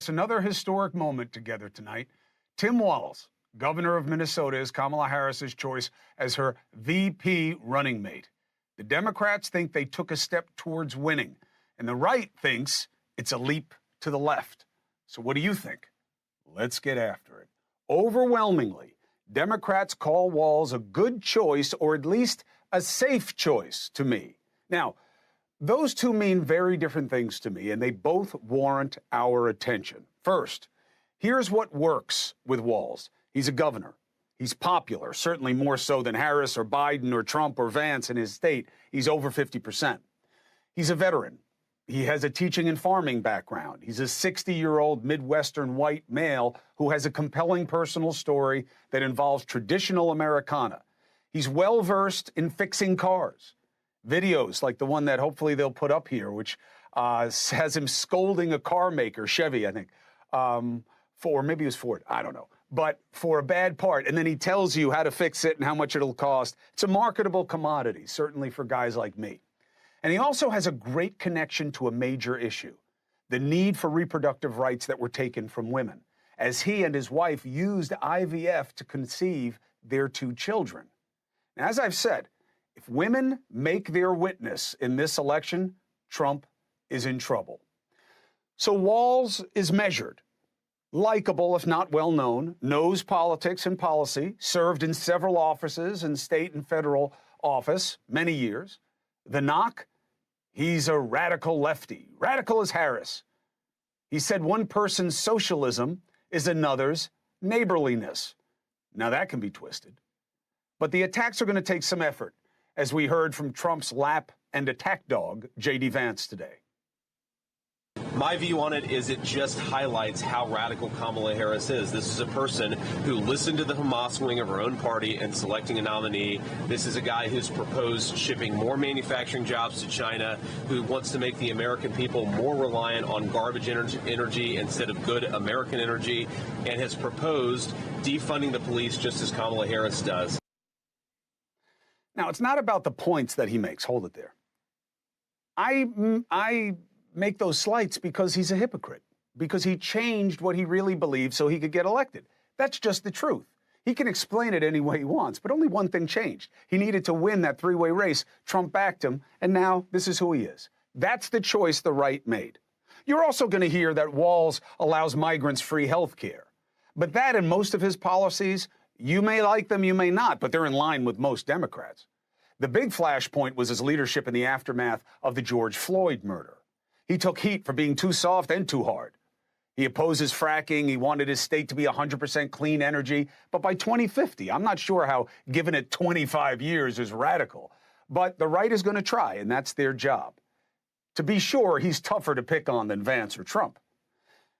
It's another historic moment together tonight. Tim Walz, governor of Minnesota, is Kamala Harris's choice as her VP running mate. The Democrats think they took a step towards winning, and the right thinks it's a leap to the left. So what do you think? Let's get after it. Overwhelmingly, Democrats call Walz a good choice, or at least a safe choice to me. Now, those two mean very different things to me, and they both warrant our attention. First, here's what works with Walz. He's a governor. He's popular, certainly more so than Harris or Biden or Trump or Vance in his state. He's over 50%. He's a veteran. He has a teaching and farming background. He's a 60-year-old Midwestern white male who has a compelling personal story that involves traditional Americana. He's well-versed in fixing cars. Videos like the one that hopefully they'll put up here, which has him scolding a car maker, Chevy, I think, for maybe it was Ford, I don't know, but for a bad part. And then he tells you how to fix it and how much it'll cost. It's a marketable commodity, certainly for guys like me. And he also has a great connection to a major issue, the need for reproductive rights that were taken from women, as he and his wife used IVF to conceive their two children. Now, as I've said, if women make their witness in this election, Trump is in trouble. So Walz is measured, likable if not well-known, knows politics and policy, served in several offices in state and federal office many years. The knock? He's a radical lefty, radical as Harris. He said one person's socialism is another's neighborliness. Now that can be twisted. But the attacks are going to take some effort, as we heard from Trump's lap and attack dog, J.D. Vance, today. My view on it is it just highlights how radical Kamala Harris is. This is a person who listened to the Hamas wing of her own party and selecting a nominee. This is a guy who's proposed shipping more manufacturing jobs to China, who wants to make the American people more reliant on garbage energy instead of good American energy, and has proposed defunding the police just as Kamala Harris does. Now, it's not about the points that he makes. Hold it there. I make those slights because he's a hypocrite, because he changed what he really believed so he could get elected. That's just the truth. He can explain it any way he wants, but only one thing changed. He needed to win that three-way race. Trump backed him, and now this is who he is. That's the choice the right made. You're also going to hear that Walz allows migrants free health care. But that and most of his policies, you may like them, you may not, but they're in line with most Democrats. The big flashpoint was his leadership in the aftermath of the George Floyd murder. He took heat for being too soft and too hard. He opposes fracking. He wanted his state to be 100% clean energy. But by 2050, I'm not sure how giving it 25 years is radical. But the right is going to try, and that's their job. To be sure, he's tougher to pick on than Vance or Trump.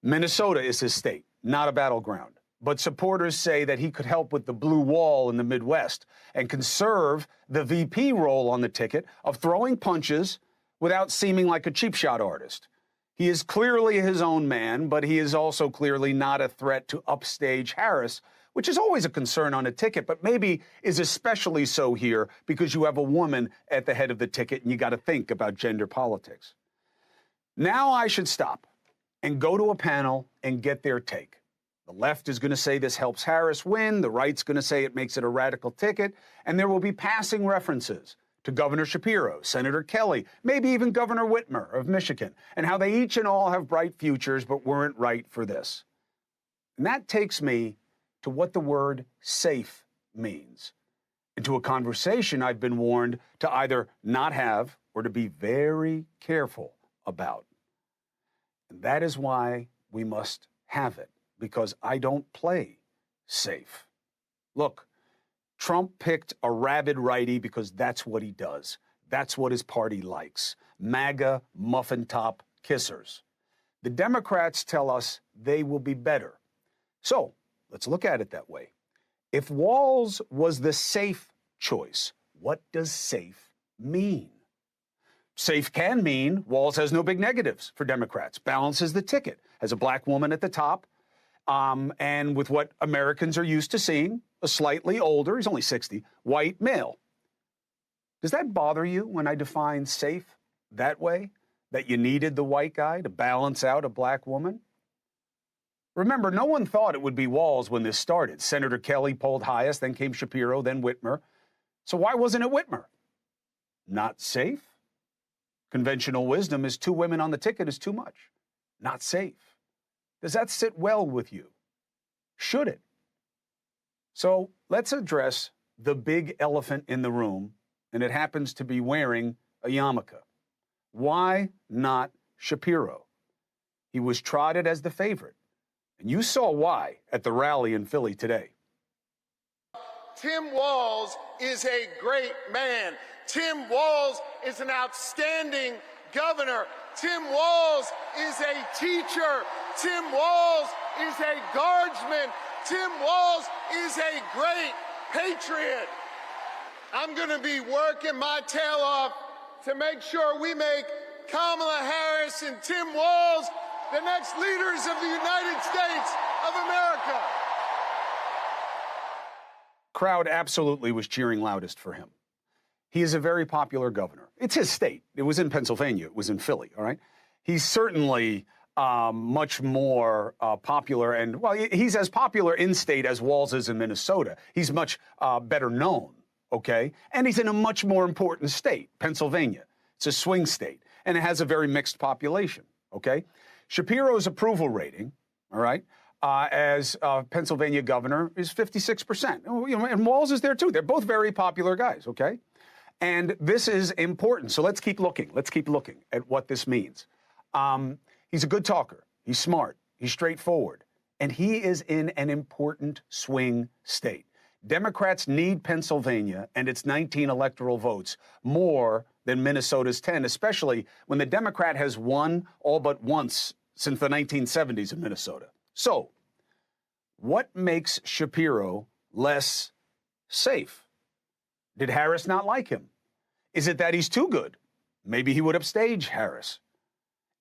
Minnesota is his state, not a battleground. But supporters say that he could help with the blue wall in the Midwest and conserve the VP role on the ticket of throwing punches without seeming like a cheap shot artist. He is clearly his own man, but he is also clearly not a threat to upstage Harris, which is always a concern on a ticket, but maybe is especially so here because you have a woman at the head of the ticket and you got to think about gender politics. Now I should stop and go to a panel and get their take. The left is going to say this helps Harris win. The right's going to say it makes it a radical ticket. And there will be passing references to Governor Shapiro, Senator Kelly, maybe even Governor Whitmer of Michigan, and how they each and all have bright futures but weren't right for this. And that takes me to what the word safe means, and to a conversation I've been warned to either not have or to be very careful about. And that is why we must have it, because I don't play safe. Look, Trump picked a rabid righty because that's what he does. That's what his party likes. MAGA, muffin top kissers. The Democrats tell us they will be better. So let's look at it that way. If Walz was the safe choice, what does safe mean? Safe can mean Walz has no big negatives for Democrats, balances the ticket, has a black woman at the top, and with what Americans are used to seeing, a slightly older, he's only 60, white male. Does that bother you when I define safe that way, that you needed the white guy to balance out a black woman? Remember, no one thought it would be Walz when this started. Senator Kelly polled highest, then came Shapiro, then Whitmer. So why wasn't it Whitmer? Not safe? Conventional wisdom is 2 women on the ticket is too much. Not safe. Does that sit well with you? Should it? So let's address the big elephant in the room, and it happens to be wearing a yarmulke. Why not Shapiro? He was trotted as the favorite, and you saw why at the rally in Philly today. Tim Walz is a great man. Tim Walz is an outstanding governor. Tim Walz is a teacher. Tim Walz is a guardsman. Tim Walz is a great patriot. I'm going to be working my tail off to make sure we make Kamala Harris and Tim Walz the next leaders of the United States of America. Crowd absolutely was cheering loudest for him. He is a very popular governor. It's his state. It was in Pennsylvania. It was in Philly, all right? He's certainly much more popular, and, well, he's as popular in state as Walz is in Minnesota. He's much better known, okay? And he's in a much more important state, Pennsylvania. It's a swing state, and it has a very mixed population, okay? Shapiro's approval rating, all right, as Pennsylvania governor is 56%. You know, and Walz is there, too. They're both very popular guys, okay? And this is important. So let's keep looking. Let's keep looking at what this means. He's a good talker. He's smart. He's straightforward. And he is in an important swing state. Democrats need Pennsylvania and its 19 electoral votes more than Minnesota's 10, especially when the Democrat has won all but once since the 1970s in Minnesota. So, what makes Shapiro less safe? Did Harris not like him? Is it that he's too good? Maybe he would upstage Harris.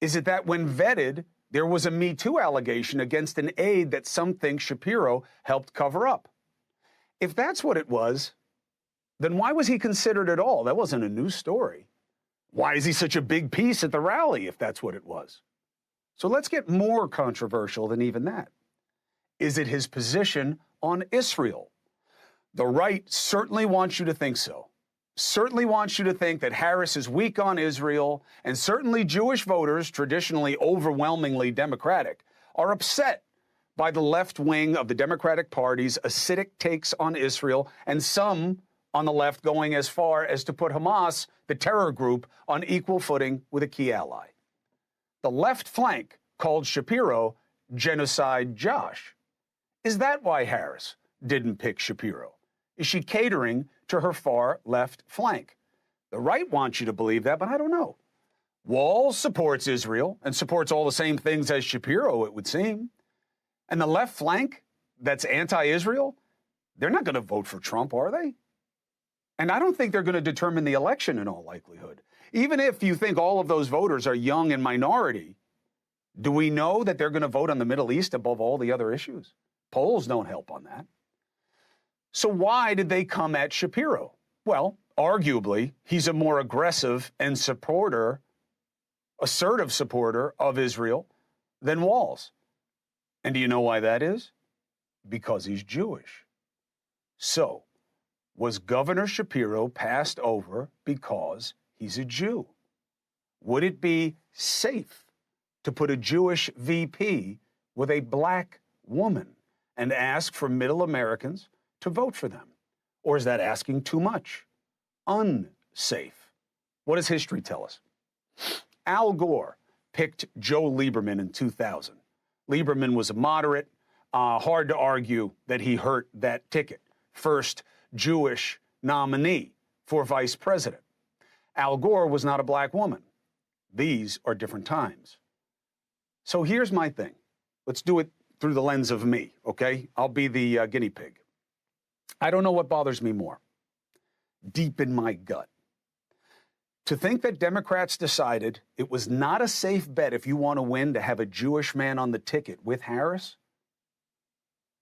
Is it that when vetted, there was a Me Too allegation against an aide that some think Shapiro helped cover up? If that's what it was, then why was he considered at all? That wasn't a news story. Why is he such a big piece at the rally if that's what it was? So let's get more controversial than even that. Is it his position on Israel? The right certainly wants you to think so. Certainly wants you to think that Harris is weak on Israel, and certainly Jewish voters, traditionally overwhelmingly Democratic, are upset by the left wing of the Democratic Party's acidic takes on Israel, and some on the left going as far as to put Hamas, the terror group, on equal footing with a key ally. The left flank called Shapiro Genocide Josh. Is that why Harris didn't pick Shapiro? Is she catering to her far left flank? The right wants you to believe that, but I don't know. Walz supports Israel and supports all the same things as Shapiro, it would seem. And the left flank that's anti-Israel, they're not going to vote for Trump, are they? And I don't think they're going to determine the election in all likelihood. Even if you think all of those voters are young and minority, do we know that they're going to vote on the Middle East above all the other issues? Polls don't help on that. So why did they come at Shapiro? Well, arguably, he's a more aggressive and assertive supporter of Israel than Walz. And do you know why that is? Because he's Jewish. So, was Governor Shapiro passed over because he's a Jew? Would it be safe to put a Jewish VP with a black woman and ask for middle Americans to vote for them? Or is that asking too much? Unsafe. What does history tell us? Al Gore picked Joe Lieberman in 2000. Lieberman was a moderate. Hard to argue that he hurt that ticket. First Jewish nominee for vice president. Al Gore was not a black woman. These are different times. So here's my thing. Let's do it through the lens of me, okay? I'll be the guinea pig. I don't know what bothers me more, deep in my gut. To think that Democrats decided it was not a safe bet if you want to win to have a Jewish man on the ticket with Harris.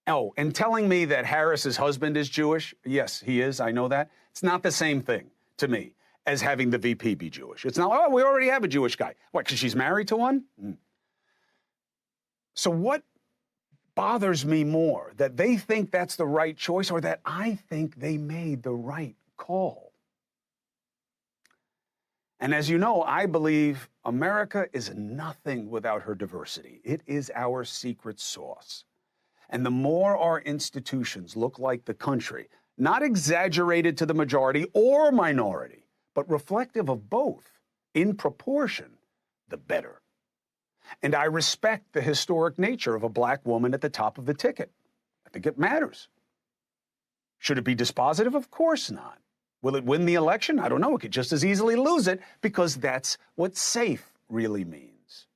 Oh, and telling me that Harris's husband is Jewish. Yes, he is. I know that. It's not the same thing to me as having the VP be Jewish. It's not, oh, we already have a Jewish guy. What, because she's married to one? So what bothers me more that they think that's the right choice or that I think they made the right call. And as you know, I believe America is nothing without her diversity. It is our secret sauce. And the more our institutions look like the country, not exaggerated to the majority or minority, but reflective of both in proportion, the better. And I respect the historic nature of a black woman at the top of the ticket. I think it matters. Should it be dispositive? Of course not. Will it win the election? I don't know. It could just as easily lose it because that's what safe really means.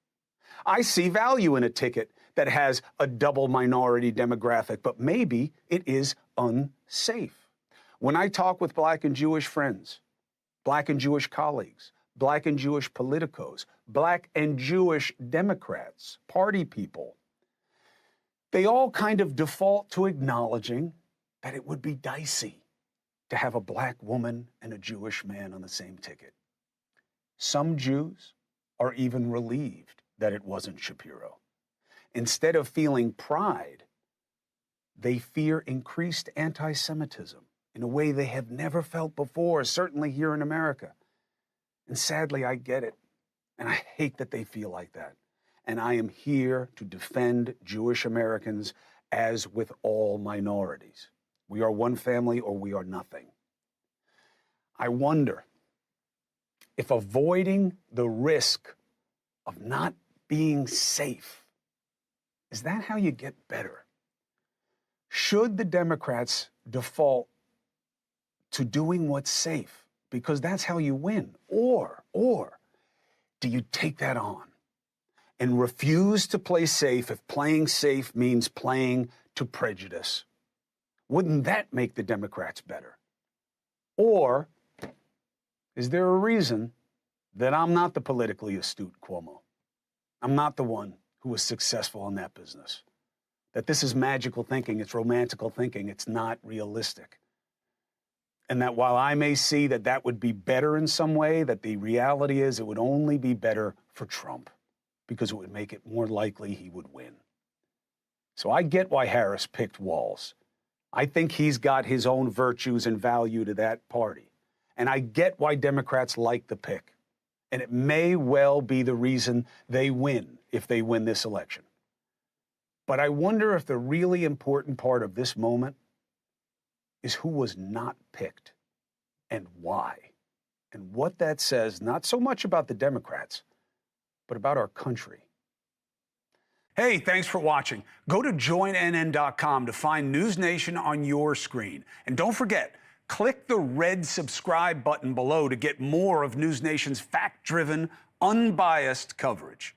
I see value in a ticket that has a double minority demographic, but maybe it is unsafe. When I talk with black and Jewish friends, black and Jewish colleagues, black and Jewish politicos, black and Jewish Democrats, party people, they all kind of default to acknowledging that it would be dicey to have a black woman and a Jewish man on the same ticket. Some Jews are even relieved that it wasn't Shapiro. Instead of feeling pride, they fear increased anti-Semitism in a way they have never felt before, certainly here in America. And sadly, I get it. And I hate that they feel like that. And I am here to defend Jewish Americans as with all minorities. We are one family or we are nothing. I wonder if avoiding the risk of not being safe, is that how you get better? Should the Democrats default to doing what's safe because that's how you win? Or do you take that on and refuse to play safe if playing safe means playing to prejudice? Wouldn't that make the Democrats better? Or is there a reason that I'm not the politically astute Cuomo? I'm not the one who was successful in that business. That this is magical thinking, it's romantical thinking, it's not realistic. And that while I may see that that would be better in some way, that the reality is it would only be better for Trump because it would make it more likely he would win. So I get why Harris picked Walz. I think he's got his own virtues and value to that party. And I get why Democrats like the pick. And it may well be the reason they win if they win this election. But I wonder if the really important part of this moment is who was not picked and why. And what that says, not so much about the Democrats, but about our country. Hey, thanks for watching. Go to joinnn.com to find NewsNation on your screen. And don't forget, click the red subscribe button below to get more of NewsNation's fact-driven, unbiased coverage.